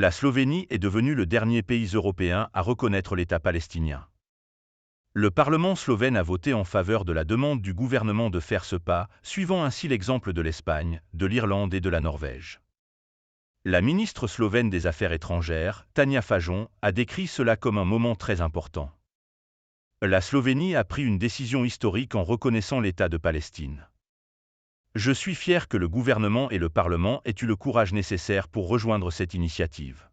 La Slovénie est devenue le dernier pays européen à reconnaître l'État palestinien. Le Parlement slovène a voté en faveur de la demande du gouvernement de faire ce pas, suivant ainsi l'exemple de l'Espagne, de l'Irlande et de la Norvège. La ministre slovène des Affaires étrangères, Tanja Fajon, a décrit cela comme un moment très important. La Slovénie a pris une décision historique en reconnaissant l'État de Palestine. Je suis fier que le gouvernement et le Parlement aient eu le courage nécessaire pour rejoindre cette initiative.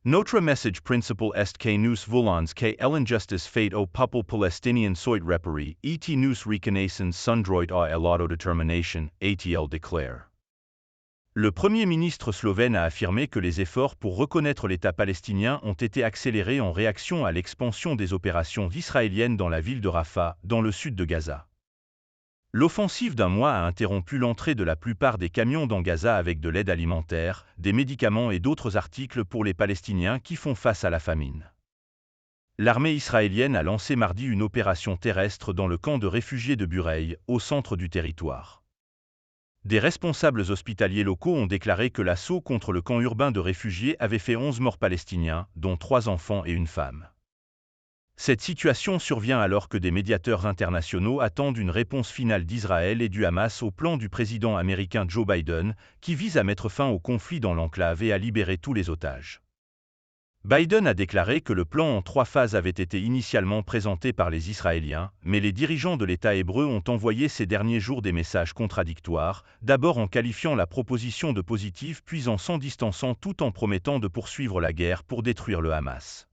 Notre message principal est que nous voulons que l'injustice faite au peuple palestinien soit réparée et nous reconnaissons son droit à l'autodétermination, a-t-il déclaré. Le Premier ministre slovène a affirmé que les efforts pour reconnaître l'État palestinien ont été accélérés en réaction à l'expansion des opérations israéliennes dans la ville de Rafah, dans le sud de Gaza. L'offensive d'un mois a interrompu l'entrée de la plupart des camions dans Gaza avec de l'aide alimentaire, des médicaments et d'autres articles pour les Palestiniens qui font face à la famine. L'armée israélienne a lancé mardi une opération terrestre dans le camp de réfugiés de Bureï, au centre du territoire. Des responsables hospitaliers locaux ont déclaré que l'assaut contre le camp urbain de réfugiés avait fait 11 morts palestiniens, dont 3 enfants et une femme. Cette situation survient alors que des médiateurs internationaux attendent une réponse finale d'Israël et du Hamas au plan du président américain Joe Biden, qui vise à mettre fin au conflit dans l'enclave et à libérer tous les otages. Biden a déclaré que le plan en 3 phases avait été initialement présenté par les Israéliens, mais les dirigeants de l'État hébreu ont envoyé ces derniers jours des messages contradictoires, d'abord en qualifiant la proposition de positive puis en s'en distançant tout en promettant de poursuivre la guerre pour détruire le Hamas.